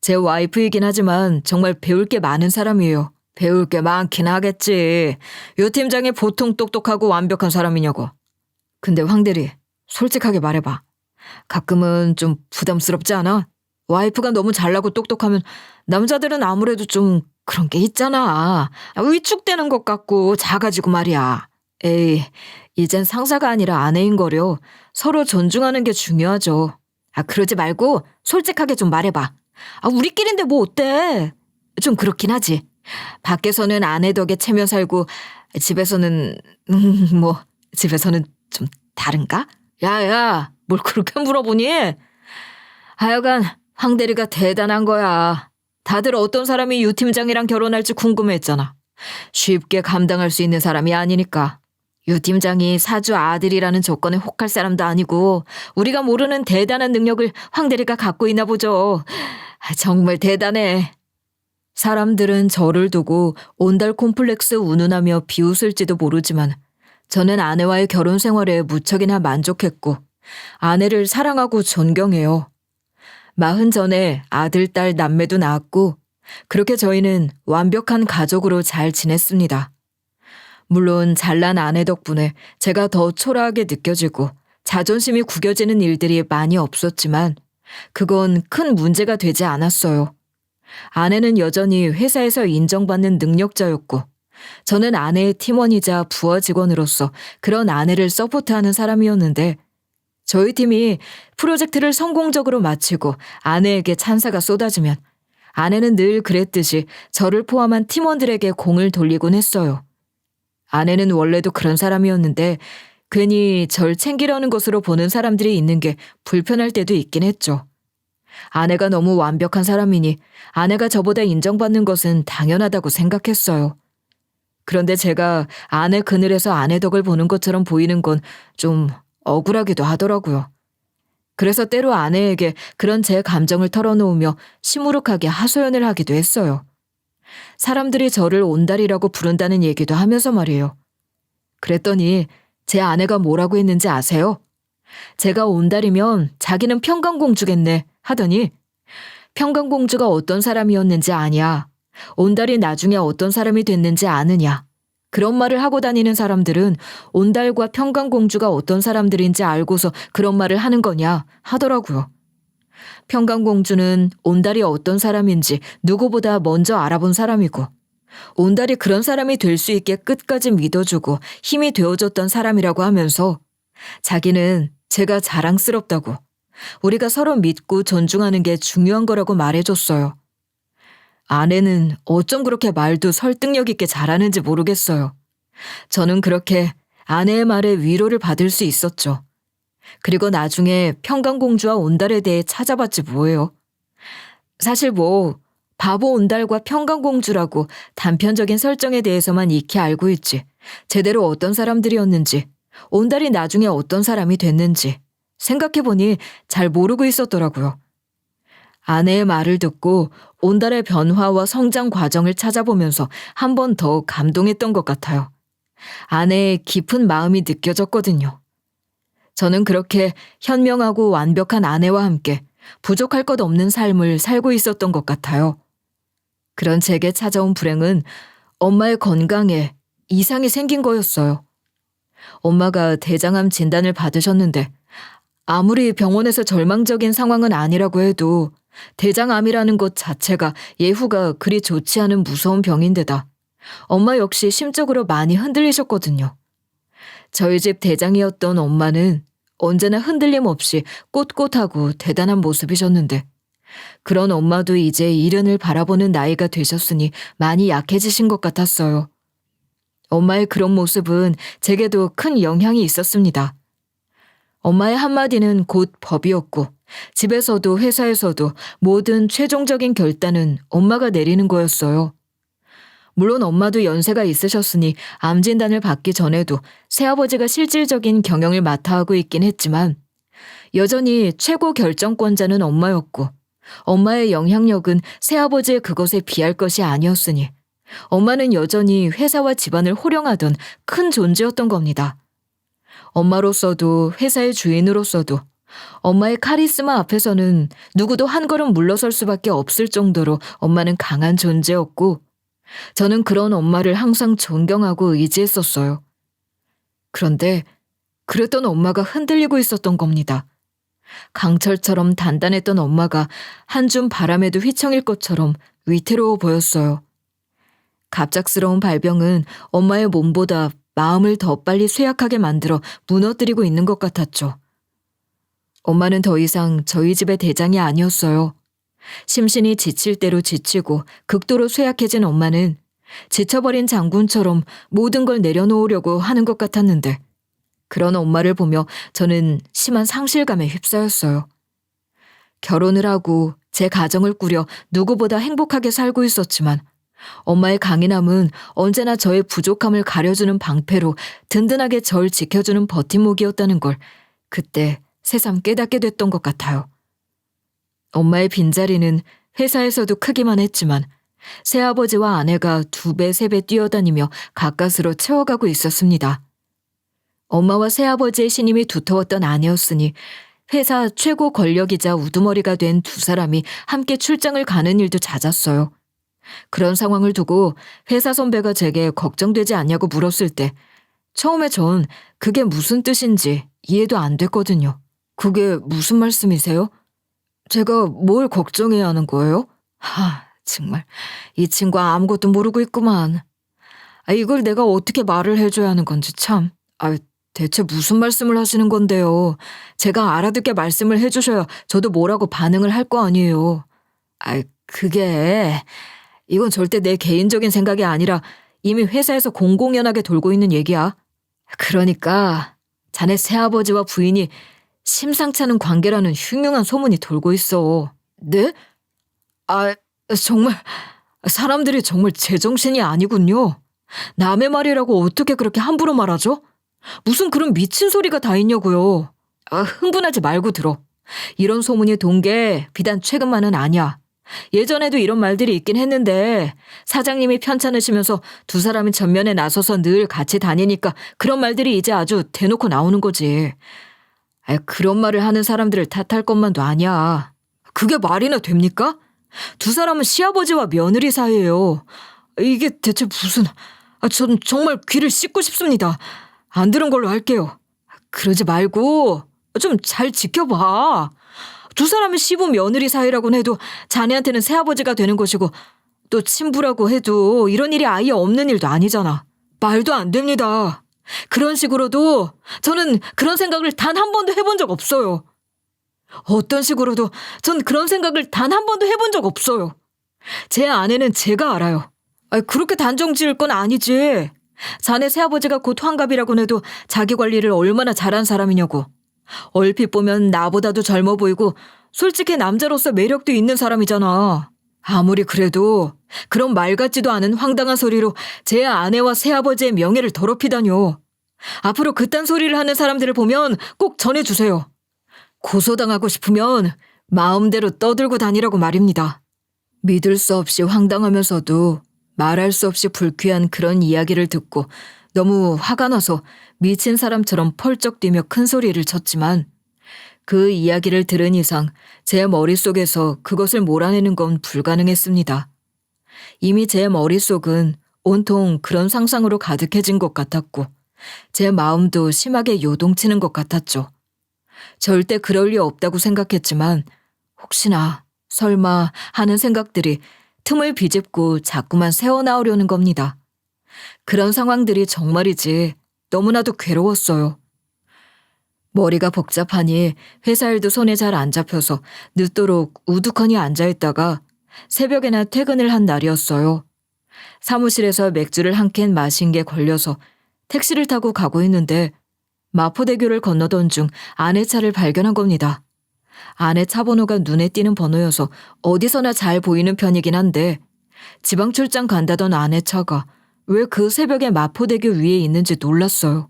제 와이프이긴 하지만 정말 배울 게 많은 사람이에요. 배울 게 많긴 하겠지. 유 팀장이 보통 똑똑하고 완벽한 사람이냐고. 근데 황대리, 솔직하게 말해봐. 가끔은 좀 부담스럽지 않아? 와이프가 너무 잘나고 똑똑하면 남자들은 아무래도 좀 그런 게 있잖아. 위축되는 것 같고 작아지고 말이야. 에이, 이젠 상사가 아니라 아내인 거려. 서로 존중하는 게 중요하죠. 그러지 말고 솔직하게 좀 말해봐. 우리끼리인데 뭐 어때? 좀 그렇긴 하지. 밖에서는 아내 덕에 체면 살고 집에서는 집에서는 좀 다른가? 야야, 뭘 그렇게 물어보니? 하여간 황대리가 대단한 거야. 다들 어떤 사람이 유 팀장이랑 결혼할지 궁금해했잖아. 쉽게 감당할 수 있는 사람이 아니니까. 유 팀장이 사주 아들이라는 조건에 혹할 사람도 아니고 우리가 모르는 대단한 능력을 황대리가 갖고 있나 보죠. 정말 대단해. 사람들은 저를 두고 온달 콤플렉스 운운하며 비웃을지도 모르지만 저는 아내와의 결혼 생활에 무척이나 만족했고 아내를 사랑하고 존경해요. 40 전에 아들, 딸, 남매도 낳았고 그렇게 저희는 완벽한 가족으로 잘 지냈습니다. 물론 잘난 아내 덕분에 제가 더 초라하게 느껴지고 자존심이 구겨지는 일들이 많이 없었지만 그건 큰 문제가 되지 않았어요. 아내는 여전히 회사에서 인정받는 능력자였고 저는 아내의 팀원이자 부하 직원으로서 그런 아내를 서포트하는 사람이었는데 저희 팀이 프로젝트를 성공적으로 마치고 아내에게 찬사가 쏟아지면 아내는 늘 그랬듯이 저를 포함한 팀원들에게 공을 돌리곤 했어요. 아내는 원래도 그런 사람이었는데 괜히 절 챙기려는 것으로 보는 사람들이 있는 게 불편할 때도 있긴 했죠. 아내가 너무 완벽한 사람이니 아내가 저보다 인정받는 것은 당연하다고 생각했어요. 그런데 제가 아내 그늘에서 아내 덕을 보는 것처럼 보이는 건 좀 억울하기도 하더라고요. 그래서 때로 아내에게 그런 제 감정을 털어놓으며 시무룩하게 하소연을 하기도 했어요. 사람들이 저를 온달이라고 부른다는 얘기도 하면서 말이에요. 그랬더니 제 아내가 뭐라고 했는지 아세요? 제가 온달이면 자기는 평강공주겠네 하더니 평강공주가 어떤 사람이었는지 아냐? 온달이 나중에 어떤 사람이 됐는지 아느냐? 그런 말을 하고 다니는 사람들은 온달과 평강공주가 어떤 사람들인지 알고서 그런 말을 하는 거냐 하더라고요. 평강공주는 온달이 어떤 사람인지 누구보다 먼저 알아본 사람이고 온달이 그런 사람이 될 수 있게 끝까지 믿어주고 힘이 되어줬던 사람이라고 하면서 자기는 제가 자랑스럽다고 우리가 서로 믿고 존중하는 게 중요한 거라고 말해줬어요. 아내는 어쩜 그렇게 말도 설득력 있게 잘하는지 모르겠어요. 저는 그렇게 아내의 말에 위로를 받을 수 있었죠. 그리고 나중에 평강공주와 온달에 대해 찾아봤지 뭐예요. 사실 바보 온달과 평강공주라고 단편적인 설정에 대해서만 익히 알고 있지 제대로 어떤 사람들이었는지 온달이 나중에 어떤 사람이 됐는지 생각해보니 잘 모르고 있었더라고요. 아내의 말을 듣고 온달의 변화와 성장 과정을 찾아보면서 한 번 더 감동했던 것 같아요. 아내의 깊은 마음이 느껴졌거든요. 저는 그렇게 현명하고 완벽한 아내와 함께 부족할 것 없는 삶을 살고 있었던 것 같아요. 그런 제게 찾아온 불행은 엄마의 건강에 이상이 생긴 거였어요. 엄마가 대장암 진단을 받으셨는데 아무리 병원에서 절망적인 상황은 아니라고 해도 대장암이라는 것 자체가 예후가 그리 좋지 않은 무서운 병인데다 엄마 역시 심적으로 많이 흔들리셨거든요. 저희 집 대장이었던 엄마는 언제나 흔들림 없이 꼿꼿하고 대단한 모습이셨는데 그런 엄마도 이제 이른을 바라보는 나이가 되셨으니 많이 약해지신 것 같았어요. 엄마의 그런 모습은 제게도 큰 영향이 있었습니다. 엄마의 한마디는 곧 법이었고 집에서도 회사에서도 모든 최종적인 결단은 엄마가 내리는 거였어요. 물론 엄마도 연세가 있으셨으니 암 진단을 받기 전에도 새아버지가 실질적인 경영을 맡아 하고 있긴 했지만 여전히 최고 결정권자는 엄마였고 엄마의 영향력은 새아버지의 그것에 비할 것이 아니었으니 엄마는 여전히 회사와 집안을 호령하던 큰 존재였던 겁니다. 엄마로서도 회사의 주인으로서도 엄마의 카리스마 앞에서는 누구도 한 걸음 물러설 수밖에 없을 정도로 엄마는 강한 존재였고 저는 그런 엄마를 항상 존경하고 의지했었어요. 그런데 그랬던 엄마가 흔들리고 있었던 겁니다. 강철처럼 단단했던 엄마가 한 줌 바람에도 휘청일 것처럼 위태로워 보였어요. 갑작스러운 발병은 엄마의 몸보다 마음을 더 빨리 쇠약하게 만들어 무너뜨리고 있는 것 같았죠. 엄마는 더 이상 저희 집의 대장이 아니었어요. 심신이 지칠 대로 지치고 극도로 쇠약해진 엄마는 지쳐버린 장군처럼 모든 걸 내려놓으려고 하는 것 같았는데 그런 엄마를 보며 저는 심한 상실감에 휩싸였어요. 결혼을 하고 제 가정을 꾸려 누구보다 행복하게 살고 있었지만 엄마의 강인함은 언제나 저의 부족함을 가려주는 방패로 든든하게 절 지켜주는 버팀목이었다는 걸 그때 새삼 깨닫게 됐던 것 같아요. 엄마의 빈자리는 회사에서도 크기만 했지만 새아버지와 아내가 2배, 3배 뛰어다니며 가까스로 채워가고 있었습니다. 엄마와 새아버지의 신임이 두터웠던 아내였으니 회사 최고 권력이자 우두머리가 된 두 사람이 함께 출장을 가는 일도 잦았어요. 그런 상황을 두고 회사 선배가 제게 걱정되지 않냐고 물었을 때 처음에 전 그게 무슨 뜻인지 이해도 안 됐거든요. 그게 무슨 말씀이세요? 제가 뭘 걱정해야 하는 거예요? 정말 이 친구 아무것도 모르고 있구만. 이걸 내가 어떻게 말을 해줘야 하는 건지 참. 대체 무슨 말씀을 하시는 건데요? 제가 알아듣게 말씀을 해주셔야 저도 뭐라고 반응을 할 거 아니에요. 이건 절대 내 개인적인 생각이 아니라 이미 회사에서 공공연하게 돌고 있는 얘기야. 그러니까 자네 새아버지와 부인이 심상치 않은 관계라는 흉흉한 소문이 돌고 있어. 네? 정말 사람들이 정말 제정신이 아니군요. 남의 말이라고 어떻게 그렇게 함부로 말하죠? 무슨 그런 미친 소리가 다 있냐고요. 흥분하지 말고 들어. 이런 소문이 돈 게 비단 최근만은 아니야. 예전에도 이런 말들이 있긴 했는데 사장님이 편찮으시면서 두 사람이 전면에 나서서 늘 같이 다니니까 그런 말들이 이제 아주 대놓고 나오는 거지. 그런 말을 하는 사람들을 탓할 것만도 아니야. 그게 말이나 됩니까? 두 사람은 시아버지와 며느리 사이예요. 이게 대체 무슨... 전 정말 귀를 씻고 싶습니다. 안 들은 걸로 할게요. 그러지 말고 좀 잘 지켜봐. 두 사람이 시부 며느리 사이라고는 해도 자네한테는 새아버지가 되는 것이고 또 친부라고 해도 이런 일이 아예 없는 일도 아니잖아. 말도 안 됩니다. 그런 식으로도 저는 그런 생각을 단 한 번도 해본 적 없어요. 어떤 식으로도 전 그런 생각을 단 한 번도 해본 적 없어요. 제 아내는 제가 알아요. 그렇게 단정 지을 건 아니지. 자네 새아버지가 곧 환갑이라고는 해도 자기 관리를 얼마나 잘한 사람이냐고. 얼핏 보면 나보다도 젊어 보이고 솔직히 남자로서 매력도 있는 사람이잖아. 아무리 그래도 그런 말 같지도 않은 황당한 소리로 제 아내와 새아버지의 명예를 더럽히다뇨. 앞으로 그딴 소리를 하는 사람들을 보면 꼭 전해주세요. 고소당하고 싶으면 마음대로 떠들고 다니라고 말입니다. 믿을 수 없이 황당하면서도 말할 수 없이 불쾌한 그런 이야기를 듣고 너무 화가 나서 미친 사람처럼 펄쩍 뛰며 큰 소리를 쳤지만 그 이야기를 들은 이상 제 머릿속에서 그것을 몰아내는 건 불가능했습니다. 이미 제 머릿속은 온통 그런 상상으로 가득해진 것 같았고 제 마음도 심하게 요동치는 것 같았죠. 절대 그럴 리 없다고 생각했지만 혹시나 설마 하는 생각들이 틈을 비집고 자꾸만 새어나오려는 겁니다. 그런 상황들이 정말이지 너무나도 괴로웠어요. 머리가 복잡하니 회사 일도 손에 잘 안 잡혀서 늦도록 우두커니 앉아있다가 새벽에나 퇴근을 한 날이었어요. 사무실에서 맥주를 한 캔 마신 게 걸려서 택시를 타고 가고 있는데 마포대교를 건너던 중 아내 차를 발견한 겁니다. 아내 차 번호가 눈에 띄는 번호여서 어디서나 잘 보이는 편이긴 한데 지방 출장 간다던 아내 차가 왜 그 새벽에 마포대교 위에 있는지 놀랐어요.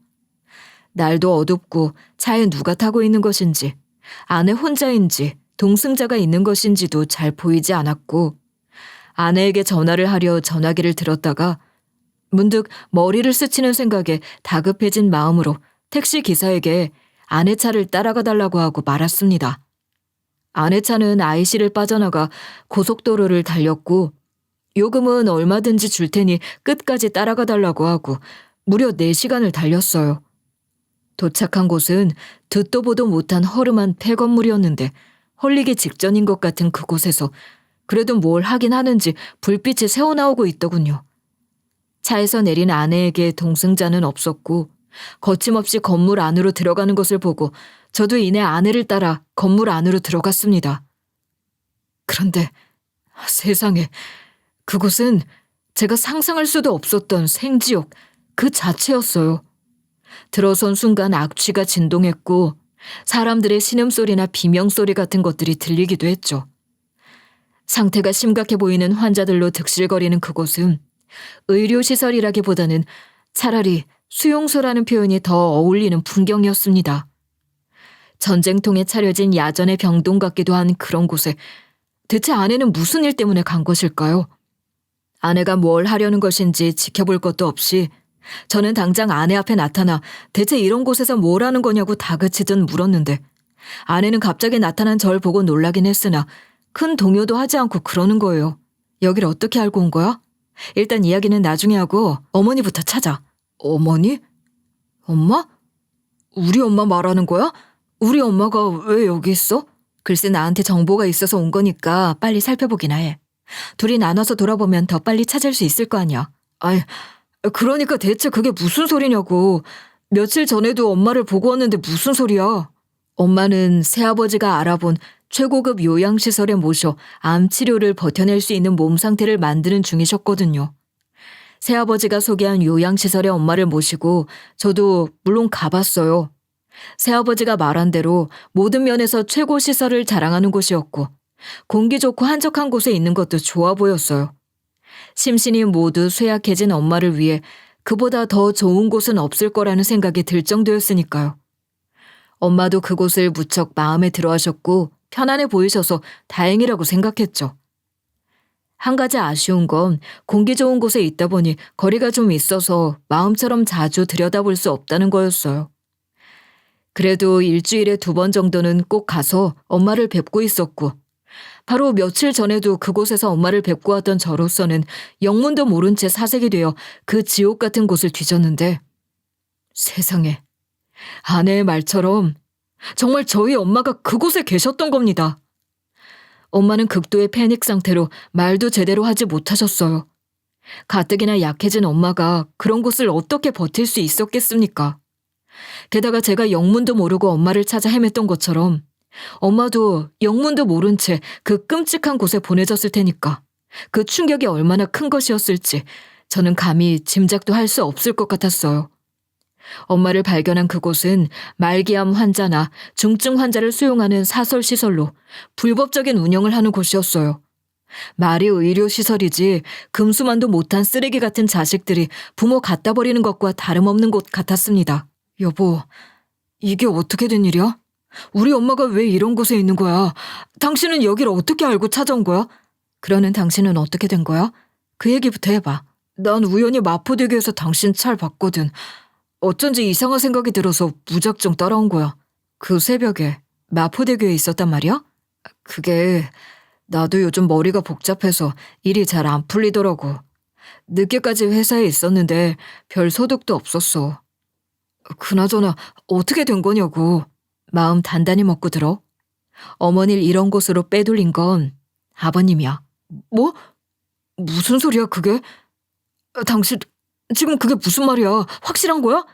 날도 어둡고 차에 누가 타고 있는 것인지 아내 혼자인지 동승자가 있는 것인지도 잘 보이지 않았고 아내에게 전화를 하려 전화기를 들었다가 문득 머리를 스치는 생각에 다급해진 마음으로 택시 기사에게 아내 차를 따라가 달라고 하고 말았습니다. 아내 차는 IC를 빠져나가 고속도로를 달렸고 요금은 얼마든지 줄 테니 끝까지 따라가 달라고 하고 무려 4시간을 달렸어요. 도착한 곳은 듣도 보도 못한 허름한 폐건물이었는데 헐리기 직전인 것 같은 그곳에서 그래도 뭘 하긴 하는지 불빛이 새어나오고 있더군요. 차에서 내린 아내에게 동승자는 없었고 거침없이 건물 안으로 들어가는 것을 보고 저도 이내 아내를 따라 건물 안으로 들어갔습니다. 그런데 세상에 그곳은 제가 상상할 수도 없었던 생지옥 그 자체였어요. 들어선 순간 악취가 진동했고 사람들의 신음소리나 비명소리 같은 것들이 들리기도 했죠. 상태가 심각해 보이는 환자들로 득실거리는 그곳은 의료시설이라기보다는 차라리 수용소라는 표현이 더 어울리는 풍경이었습니다. 전쟁통에 차려진 야전의 병동 같기도 한 그런 곳에 대체 아내는 무슨 일 때문에 간 것일까요? 아내가 뭘 하려는 것인지 지켜볼 것도 없이 저는 당장 아내 앞에 나타나 대체 이런 곳에서 뭘 하는 거냐고 다그치듯 물었는데 아내는 갑자기 나타난 절 보고 놀라긴 했으나 큰 동요도 하지 않고 그러는 거예요. 여길 어떻게 알고 온 거야? 일단 이야기는 나중에 하고 어머니부터 찾아. 어머니? 엄마? 우리 엄마 말하는 거야? 우리 엄마가 왜 여기 있어? 글쎄 나한테 정보가 있어서 온 거니까 빨리 살펴보기나 해. 둘이 나눠서 돌아보면 더 빨리 찾을 수 있을 거 아니야. 아이, 그러니까 대체 그게 무슨 소리냐고. 며칠 전에도 엄마를 보고 왔는데 무슨 소리야. 엄마는 새아버지가 알아본 최고급 요양시설에 모셔 암 치료를 버텨낼 수 있는 몸 상태를 만드는 중이셨거든요. 새아버지가 소개한 요양시설에 엄마를 모시고 저도 물론 가봤어요. 새아버지가 말한 대로 모든 면에서 최고 시설을 자랑하는 곳이었고 공기 좋고 한적한 곳에 있는 것도 좋아 보였어요. 심신이 모두 쇠약해진 엄마를 위해 그보다 더 좋은 곳은 없을 거라는 생각이 들 정도였으니까요. 엄마도 그곳을 무척 마음에 들어하셨고 편안해 보이셔서 다행이라고 생각했죠. 한 가지 아쉬운 건 공기 좋은 곳에 있다 보니 거리가 좀 있어서 마음처럼 자주 들여다볼 수 없다는 거였어요. 그래도 일주일에 2번 정도는 꼭 가서 엄마를 뵙고 있었고 바로 며칠 전에도 그곳에서 엄마를 뵙고 왔던 저로서는 영문도 모른 채 사색이 되어 그 지옥 같은 곳을 뒤졌는데 세상에 아내의 말처럼 정말 저희 엄마가 그곳에 계셨던 겁니다. 엄마는 극도의 패닉 상태로 말도 제대로 하지 못하셨어요. 가뜩이나 약해진 엄마가 그런 곳을 어떻게 버틸 수 있었겠습니까? 게다가 제가 영문도 모르고 엄마를 찾아 헤맸던 것처럼 엄마도 영문도 모른 채 그 끔찍한 곳에 보내졌을 테니까 그 충격이 얼마나 큰 것이었을지 저는 감히 짐작도 할 수 없을 것 같았어요. 엄마를 발견한 그곳은 말기암 환자나 중증 환자를 수용하는 사설시설로 불법적인 운영을 하는 곳이었어요. 말이 의료시설이지 금수만도 못한 쓰레기 같은 자식들이 부모 갖다 버리는 것과 다름없는 곳 같았습니다. 여보, 이게 어떻게 된 일이야? 우리 엄마가 왜 이런 곳에 있는 거야? 당신은 여길 어떻게 알고 찾아온 거야? 그러는 당신은 어떻게 된 거야? 그 얘기부터 해봐. 난 우연히 마포대교에서 당신 차를 봤거든. 어쩐지 이상한 생각이 들어서 무작정 따라온 거야. 그 새벽에 마포대교에 있었단 말이야? 그게 나도 요즘 머리가 복잡해서 일이 잘 안 풀리더라고. 늦게까지 회사에 있었는데 별 소득도 없었어. 그나저나 어떻게 된 거냐고. 마음 단단히 먹고 들어. 어머니를 이런 곳으로 빼돌린 건 아버님이야. 뭐? 무슨 소리야 그게? 당신 지금 그게 무슨 말이야? 확실한 거야?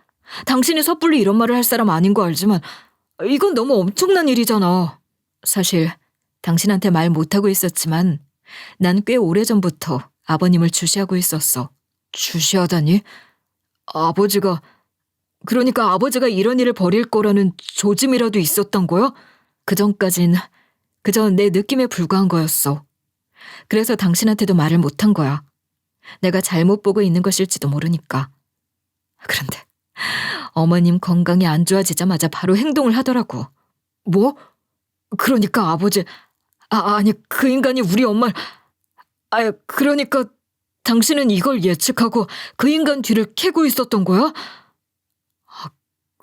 당신이 섣불리 이런 말을 할 사람 아닌 거 알지만 이건 너무 엄청난 일이잖아. 사실 당신한테 말 못하고 있었지만 난 꽤 오래전부터 아버님을 주시하고 있었어. 주시하다니? 그러니까 아버지가 이런 일을 벌일 거라는 조짐이라도 있었던 거야? 그전까진 그저 내 느낌에 불과한 거였어. 그래서 당신한테도 말을 못한 거야. 내가 잘못 보고 있는 것일지도 모르니까. 그런데 어머님 건강이 안 좋아지자마자 바로 행동을 하더라고. 뭐? 그러니까 아니 그 인간이 우리 엄마를... 그러니까 당신은 이걸 예측하고 그 인간 뒤를 캐고 있었던 거야?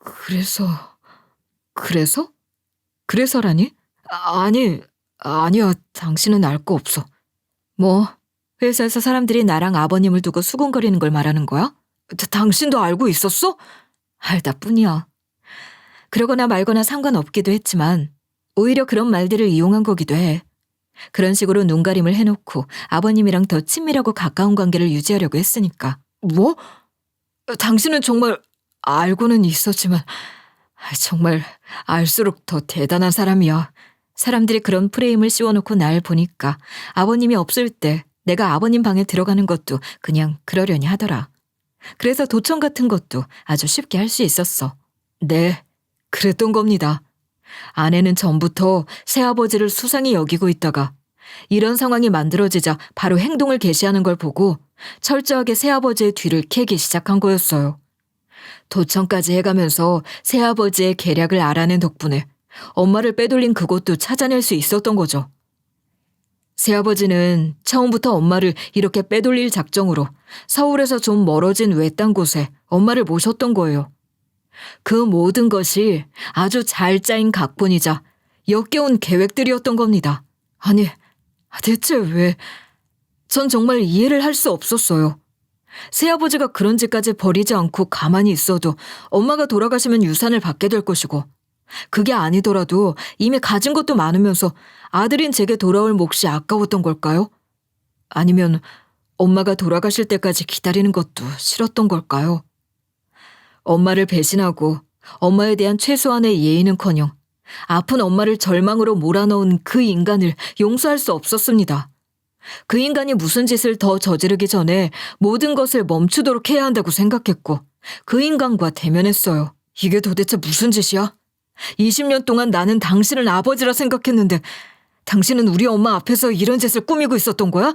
그래서? 그래서라니? 아니야. 당신은 알 거 없어. 뭐, 회사에서 사람들이 나랑 아버님을 두고 수군거리는 걸 말하는 거야? 당신도 알고 있었어? 알다 뿐이야. 그러거나 말거나 상관없기도 했지만 오히려 그런 말들을 이용한 거기도 해. 그런 식으로 눈가림을 해놓고 아버님이랑 더 친밀하고 가까운 관계를 유지하려고 했으니까. 뭐? 당신은 정말 알고는 있었지만 정말 알수록 더 대단한 사람이야. 사람들이 그런 프레임을 씌워놓고 날 보니까 아버님이 없을 때 내가 아버님 방에 들어가는 것도 그냥 그러려니 하더라. 그래서 도청 같은 것도 아주 쉽게 할 수 있었어. 네, 그랬던 겁니다. 아내는 전부터 새아버지를 수상히 여기고 있다가 이런 상황이 만들어지자 바로 행동을 개시하는 걸 보고 철저하게 새아버지의 뒤를 캐기 시작한 거였어요. 도청까지 해가면서 새아버지의 계략을 알아낸 덕분에 엄마를 빼돌린 그곳도 찾아낼 수 있었던 거죠. 새아버지는 처음부터 엄마를 이렇게 빼돌릴 작정으로 서울에서 좀 멀어진 외딴 곳에 엄마를 모셨던 거예요. 그 모든 것이 아주 잘 짜인 각본이자 역겨운 계획들이었던 겁니다. 아니, 대체 왜... 전 정말 이해를 할 수 없었어요. 새아버지가 그런 짓까지 버리지 않고 가만히 있어도 엄마가 돌아가시면 유산을 받게 될 것이고, 그게 아니더라도 이미 가진 것도 많으면서 아들인 제게 돌아올 몫이 아까웠던 걸까요? 아니면 엄마가 돌아가실 때까지 기다리는 것도 싫었던 걸까요? 엄마를 배신하고 엄마에 대한 최소한의 예의는커녕 아픈 엄마를 절망으로 몰아넣은 그 인간을 용서할 수 없었습니다. 그 인간이 무슨 짓을 더 저지르기 전에 모든 것을 멈추도록 해야 한다고 생각했고 그 인간과 대면했어요. 이게 도대체 무슨 짓이야? 20년 동안 나는 당신을 아버지라 생각했는데 당신은 우리 엄마 앞에서 이런 짓을 꾸미고 있었던 거야?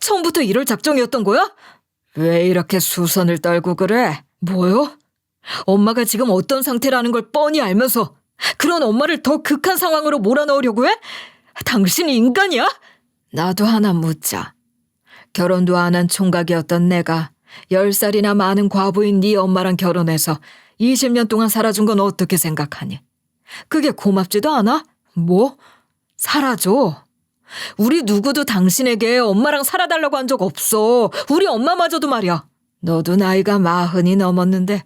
처음부터 이럴 작정이었던 거야? 왜 이렇게 수선을 떨고 그래? 뭐요? 엄마가 지금 어떤 상태라는 걸 뻔히 알면서 그런 엄마를 더 극한 상황으로 몰아넣으려고 해? 당신이 인간이야? 나도 하나 묻자. 결혼도 안 한 총각이었던 내가 10살이나 많은 과부인 네 엄마랑 결혼해서 20년 동안 살아준 건 어떻게 생각하니? 그게 고맙지도 않아? 뭐? 살아줘. 우리 누구도 당신에게 엄마랑 살아달라고 한 적 없어. 우리 엄마마저도 말이야. 너도 나이가 40이 넘었는데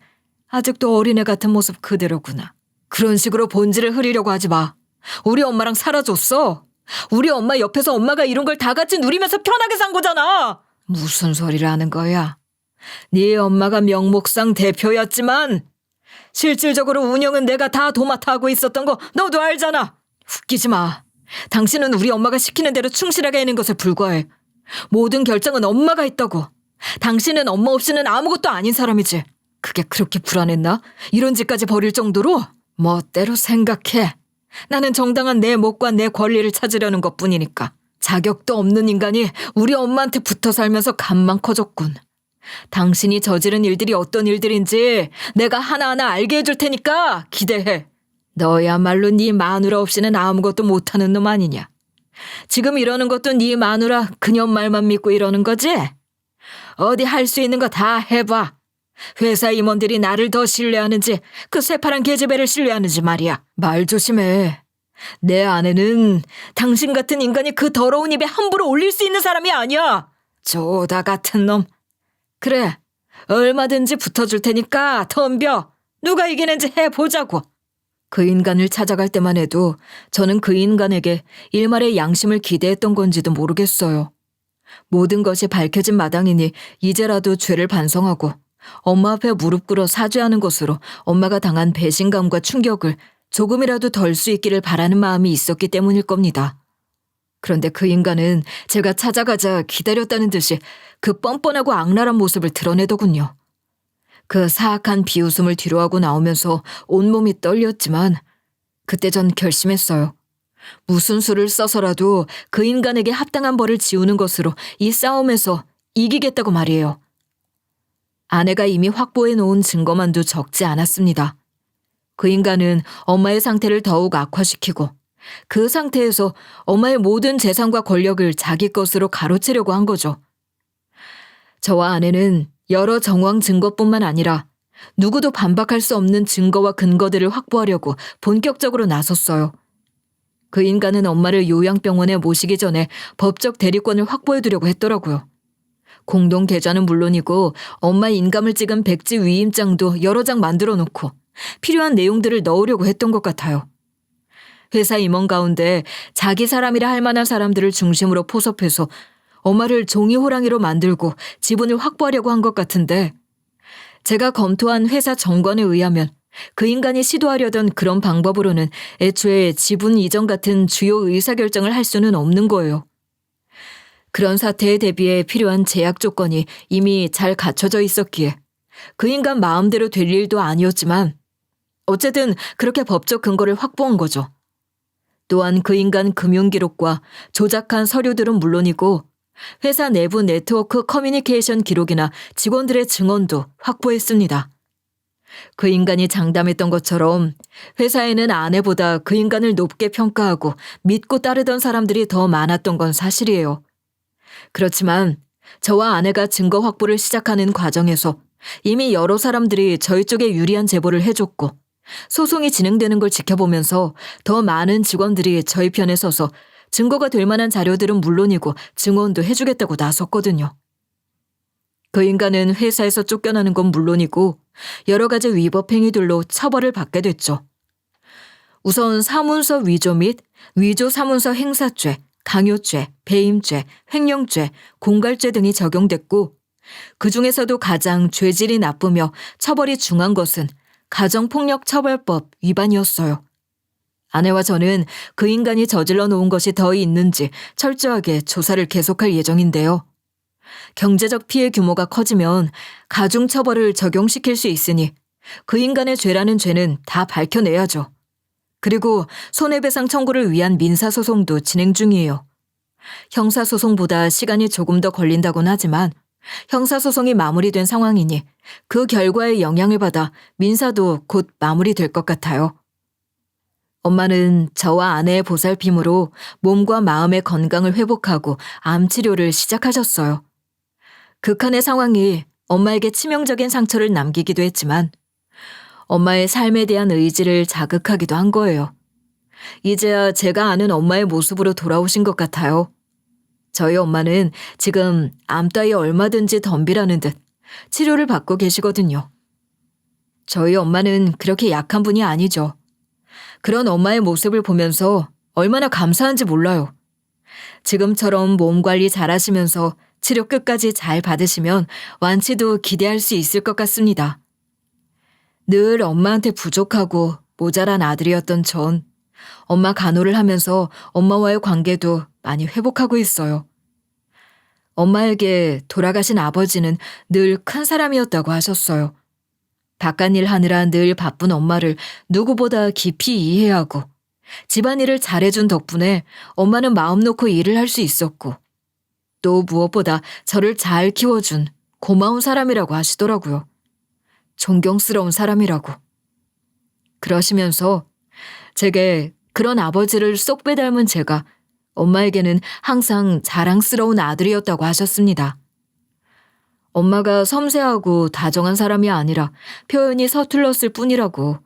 아직도 어린애 같은 모습 그대로구나. 그런 식으로 본질을 흐리려고 하지 마. 우리 엄마랑 살아줬어. 우리 엄마 옆에서 엄마가 이룬 걸 다 같이 누리면서 편하게 산 거잖아. 무슨 소리를 하는 거야? 네 엄마가 명목상 대표였지만 실질적으로 운영은 내가 다 도맡아 하고 있었던 거 너도 알잖아. 웃기지 마. 당신은 우리 엄마가 시키는 대로 충실하게 하는 것에 불과해. 모든 결정은 엄마가 했다고. 당신은 엄마 없이는 아무것도 아닌 사람이지. 그게 그렇게 불안했나? 이런 짓까지 벌일 정도로? 멋대로 생각해. 나는 정당한 내 몫과 내 권리를 찾으려는 것뿐이니까. 자격도 없는 인간이 우리 엄마한테 붙어 살면서 간만 커졌군. 당신이 저지른 일들이 어떤 일들인지 내가 하나하나 알게 해줄 테니까 기대해. 너야말로 네 마누라 없이는 아무것도 못하는 놈 아니냐. 지금 이러는 것도 네 마누라 그녀 말만 믿고 이러는 거지? 어디 할 수 있는 거 다 해봐. 회사 임원들이 나를 더 신뢰하는지 그 새파란 계집애를 신뢰하는지 말이야. 말 조심해. 내 아내는 당신 같은 인간이 그 더러운 입에 함부로 올릴 수 있는 사람이 아니야. 조다 같은 놈. 그래, 얼마든지 붙어줄 테니까 덤벼. 누가 이기는지 해보자고. 그 인간을 찾아갈 때만 해도 저는 그 인간에게 일말의 양심을 기대했던 건지도 모르겠어요. 모든 것이 밝혀진 마당이니 이제라도 죄를 반성하고 엄마 앞에 무릎 꿇어 사죄하는 것으로 엄마가 당한 배신감과 충격을 조금이라도 덜 수 있기를 바라는 마음이 있었기 때문일 겁니다. 그런데 그 인간은 제가 찾아가자 기다렸다는 듯이 그 뻔뻔하고 악랄한 모습을 드러내더군요. 그 사악한 비웃음을 뒤로하고 나오면서 온몸이 떨렸지만 그때 전 결심했어요. 무슨 수를 써서라도 그 인간에게 합당한 벌을 지우는 것으로 이 싸움에서 이기겠다고 말이에요. 아내가 이미 확보해 놓은 증거만도 적지 않았습니다. 그 인간은 엄마의 상태를 더욱 악화시키고 그 상태에서 엄마의 모든 재산과 권력을 자기 것으로 가로채려고 한 거죠. 저와 아내는 여러 정황 증거뿐만 아니라 누구도 반박할 수 없는 증거와 근거들을 확보하려고 본격적으로 나섰어요. 그 인간은 엄마를 요양병원에 모시기 전에 법적 대리권을 확보해두려고 했더라고요. 공동 계좌는 물론이고 엄마 인감을 찍은 백지 위임장도 여러 장 만들어 놓고 필요한 내용들을 넣으려고 했던 것 같아요. 회사 임원 가운데 자기 사람이라 할 만한 사람들을 중심으로 포섭해서 엄마를 종이 호랑이로 만들고 지분을 확보하려고 한 것 같은데 제가 검토한 회사 정관에 의하면 그 인간이 시도하려던 그런 방법으로는 애초에 지분 이전 같은 주요 의사결정을 할 수는 없는 거예요. 그런 사태에 대비해 필요한 제약 조건이 이미 잘 갖춰져 있었기에 그 인간 마음대로 될 일도 아니었지만 어쨌든 그렇게 법적 근거를 확보한 거죠. 또한 그 인간 금융기록과 조작한 서류들은 물론이고 회사 내부 네트워크 커뮤니케이션 기록이나 직원들의 증언도 확보했습니다. 그 인간이 장담했던 것처럼 회사에는 아내보다 그 인간을 높게 평가하고 믿고 따르던 사람들이 더 많았던 건 사실이에요. 그렇지만 저와 아내가 증거 확보를 시작하는 과정에서 이미 여러 사람들이 저희 쪽에 유리한 제보를 해줬고 소송이 진행되는 걸 지켜보면서 더 많은 직원들이 저희 편에 서서 증거가 될 만한 자료들은 물론이고 증언도 해주겠다고 나섰거든요. 그 인간은 회사에서 쫓겨나는 건 물론이고 여러 가지 위법 행위들로 처벌을 받게 됐죠. 우선 사문서 위조 및 위조 사문서 행사죄, 강요죄, 배임죄, 횡령죄, 공갈죄 등이 적용됐고 그 중에서도 가장 죄질이 나쁘며 처벌이 중한 것은 가정폭력처벌법 위반이었어요. 아내와 저는 그 인간이 저질러 놓은 것이 더 있는지 철저하게 조사를 계속할 예정인데요. 경제적 피해 규모가 커지면 가중처벌을 적용시킬 수 있으니 그 인간의 죄라는 죄는 다 밝혀내야죠. 그리고 손해배상 청구를 위한 민사소송도 진행 중이에요. 형사소송보다 시간이 조금 더 걸린다곤 하지만 형사소송이 마무리된 상황이니 그 결과에 영향을 받아 민사도 곧 마무리될 것 같아요. 엄마는 저와 아내의 보살핌으로 몸과 마음의 건강을 회복하고 암 치료를 시작하셨어요. 극한의 상황이 엄마에게 치명적인 상처를 남기기도 했지만 엄마의 삶에 대한 의지를 자극하기도 한 거예요. 이제야 제가 아는 엄마의 모습으로 돌아오신 것 같아요. 저희 엄마는 지금 암 따위 얼마든지 덤비라는 듯 치료를 받고 계시거든요. 저희 엄마는 그렇게 약한 분이 아니죠. 그런 엄마의 모습을 보면서 얼마나 감사한지 몰라요. 지금처럼 몸 관리 잘하시면서 치료 끝까지 잘 받으시면 완치도 기대할 수 있을 것 같습니다. 늘 엄마한테 부족하고 모자란 아들이었던 전 엄마 간호를 하면서 엄마와의 관계도 많이 회복하고 있어요. 엄마에게 돌아가신 아버지는 늘 큰 사람이었다고 하셨어요. 바깥일 하느라 늘 바쁜 엄마를 누구보다 깊이 이해하고 집안일을 잘해준 덕분에 엄마는 마음 놓고 일을 할 수 있었고 또 무엇보다 저를 잘 키워준 고마운 사람이라고 하시더라고요. 존경스러운 사람이라고. 그러시면서 제게 그런 아버지를 쏙 빼닮은 제가 엄마에게는 항상 자랑스러운 아들이었다고 하셨습니다. 엄마가 섬세하고 다정한 사람이 아니라 표현이 서툴렀을 뿐이라고.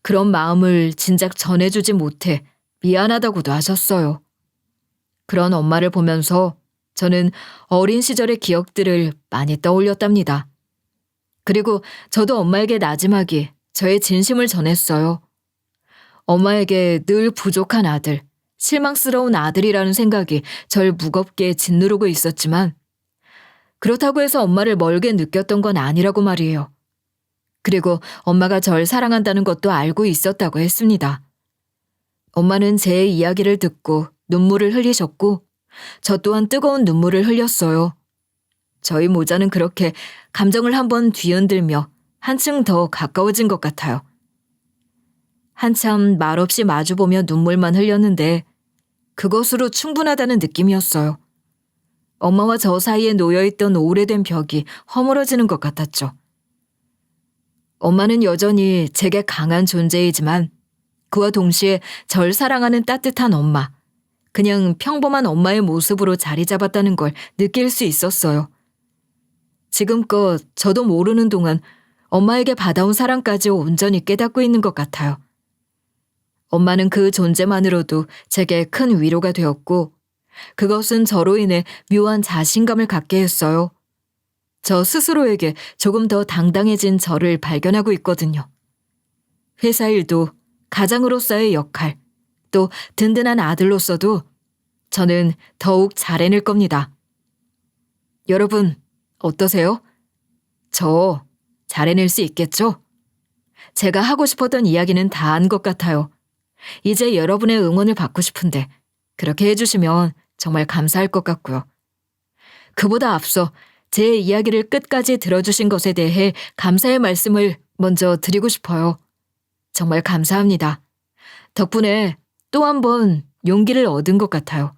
그런 마음을 진작 전해주지 못해 미안하다고도 하셨어요. 그런 엄마를 보면서 저는 어린 시절의 기억들을 많이 떠올렸답니다. 그리고 저도 엄마에게 나지막이 저의 진심을 전했어요. 엄마에게 늘 부족한 아들, 실망스러운 아들이라는 생각이 절 무겁게 짓누르고 있었지만 그렇다고 해서 엄마를 멀게 느꼈던 건 아니라고 말이에요. 그리고 엄마가 절 사랑한다는 것도 알고 있었다고 했습니다. 엄마는 제 이야기를 듣고 눈물을 흘리셨고 저 또한 뜨거운 눈물을 흘렸어요. 저희 모자는 그렇게 감정을 한번 뒤흔들며 한층 더 가까워진 것 같아요. 한참 말없이 마주보며 눈물만 흘렸는데 그것으로 충분하다는 느낌이었어요. 엄마와 저 사이에 놓여있던 오래된 벽이 허물어지는 것 같았죠. 엄마는 여전히 제게 강한 존재이지만 그와 동시에 절 사랑하는 따뜻한 엄마, 그냥 평범한 엄마의 모습으로 자리 잡았다는 걸 느낄 수 있었어요. 지금껏 저도 모르는 동안 엄마에게 받아온 사랑까지 온전히 깨닫고 있는 것 같아요. 엄마는 그 존재만으로도 제게 큰 위로가 되었고 그것은 저로 인해 묘한 자신감을 갖게 했어요. 저 스스로에게 조금 더 당당해진 저를 발견하고 있거든요. 회사 일도 가장으로서의 역할, 또 든든한 아들로서도 저는 더욱 잘해낼 겁니다. 여러분, 어떠세요? 저 잘해낼 수 있겠죠? 제가 하고 싶었던 이야기는 다 한 것 같아요. 이제 여러분의 응원을 받고 싶은데 그렇게 해주시면 정말 감사할 것 같고요. 그보다 앞서 제 이야기를 끝까지 들어주신 것에 대해 감사의 말씀을 먼저 드리고 싶어요. 정말 감사합니다. 덕분에 또 한 번 용기를 얻은 것 같아요.